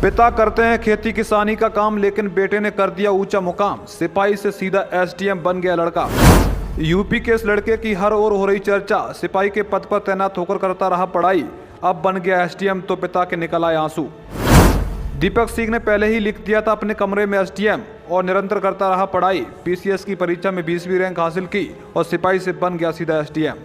पिता करते हैं खेती किसानी का काम, लेकिन बेटे ने कर दिया ऊंचा मुकाम। सिपाही से सीधा एसडीएम बन गया लड़का। यूपी के इस लड़के की हर ओर हो रही चर्चा। सिपाही के पद पर तैनात होकर करता रहा पढ़ाई, अब बन गया एसडीएम तो पिता के निकल आए आंसू। दीपक सिंह ने पहले ही लिख दिया था अपने कमरे में एसडीएम और निरंतर करता रहा पढ़ाई। पीसीएस की परीक्षा में 20वीं रैंक हासिल की और सिपाही से बन गया सीधा एसडीएम।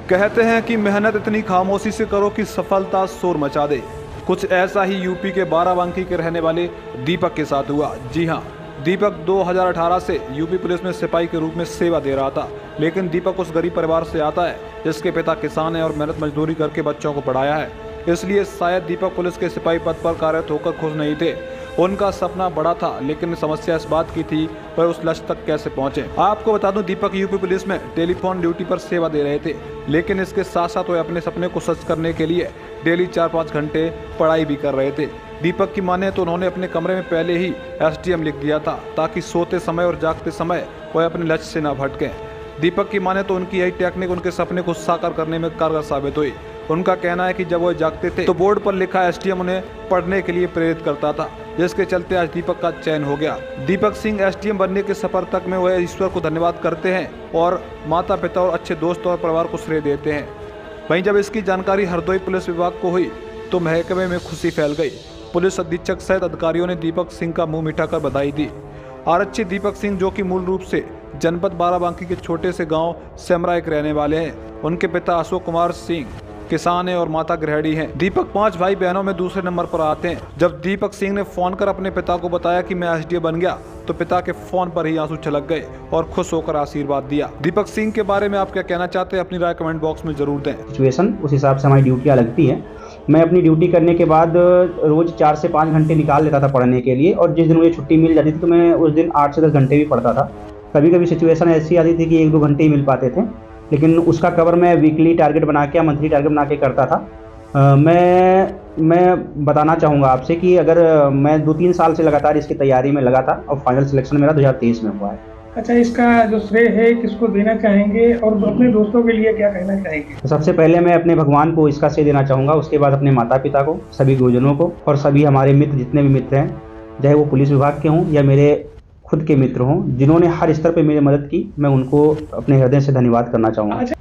कहते हैं कि मेहनत इतनी खामोशी से करो कि सफलता शोर मचा दे। कुछ ऐसा ही यूपी के बाराबंकी के रहने वाले दीपक के साथ हुआ। जी हां, दीपक 2018 से यूपी पुलिस में सिपाही के रूप में सेवा दे रहा था। लेकिन दीपक उस गरीब परिवार से आता है जिसके पिता किसान है और मेहनत मजदूरी करके बच्चों को पढ़ाया है। इसलिए शायद दीपक पुलिस के सिपाही पद पर कार्यरत होकर खुश नहीं थे। उनका सपना बड़ा था, लेकिन समस्या इस बात की थी वह उस लक्ष्य तक कैसे पहुंचे। आपको बता दूं, दीपक यूपी पुलिस में टेलीफोन ड्यूटी पर सेवा दे रहे थे, लेकिन इसके साथ साथ वह अपने सपने को सच करने के लिए डेली 4-5 घंटे पढ़ाई भी कर रहे थे। दीपक की माने तो उन्होंने अपने कमरे में पहले ही एसडीएम लिख दिया था, ताकि सोते समय और जागते समय वह अपने लक्ष्य से न भटकें। दीपक की माने तो उनकी यही टेक्निक उनके सपने को साकार करने में कारगर साबित हुई। उनका कहना है कि जब वह जागते थे तो बोर्ड पर लिखा एसडीएम उन्हें पढ़ने के लिए प्रेरित करता था, जिसके चलते आज दीपक का चयन हो गया। दीपक सिंह एसडीएम बनने के सफर तक में वह ईश्वर को धन्यवाद करते हैं और माता पिता और अच्छे दोस्तों और परिवार को श्रेय देते हैं। वहीं जब इसकी जानकारी हरदोई पुलिस विभाग को हुई तो महकमे में खुशी फैल गई। पुलिस अधीक्षक सहित अधिकारियों ने दीपक सिंह का मुंह मीठा कर बधाई दी। आरक्षी दीपक सिंह, जो कि मूल रूप से जनपद बाराबंकी के छोटे से गांव सेमरा के रहने वाले हैं, उनके पिता अशोक कुमार सिंह किसान है और माता गृहिणी हैं। दीपक 5 भाई बहनों में दूसरे नंबर पर आते हैं। जब दीपक सिंह ने फोन कर अपने पिता को बताया कि मैं एसडीएम बन गया, तो पिता के फोन पर ही आंसू छलक गए और खुश होकर आशीर्वाद दिया। दीपक सिंह के बारे में आप क्या कहना चाहते हैं, अपनी राय कमेंट बॉक्स में जरूर दें। सिचुएशन उस हिसाब से हमारी ड्यूटियाँ लगती है। मैं अपनी ड्यूटी करने के बाद रोज 4 से 5 घंटे निकाल लेता था पढ़ने के लिए, और जिस दिन मुझे छुट्टी मिल जाती थी तो मैं उस दिन 8 से 10 घंटे भी पढ़ता था। कभी कभी सिचुएशन ऐसी आती थी कि 1-2 घंटे ही मिल पाते थे, लेकिन उसका कवर मैं वीकली टारगेट बना के या मंथली टारगेट बना के करता था। मैं बताना चाहूँगा आपसे कि अगर मैं 2-3 साल से लगातार इसकी तैयारी में लगा था और फाइनल सिलेक्शन मेरा 2023 में हुआ है। अच्छा, इसका जो श्रेय है किसको देना चाहेंगे और अपने दोस्तों के लिए क्या कहना चाहेंगे? तो सबसे पहले मैं अपने भगवान को इसका श्रेय देना चाहूँगा, उसके बाद अपने माता पिता को, सभी गुरुजनों को और सभी हमारे मित्र, जितने भी मित्र हैं, चाहे वो पुलिस विभाग के हों या मेरे खुद के मित्र हों, जिन्होंने हर स्तर पर मेरी मदद की, मैं उनको अपने हृदय से धन्यवाद करना चाहूँगा।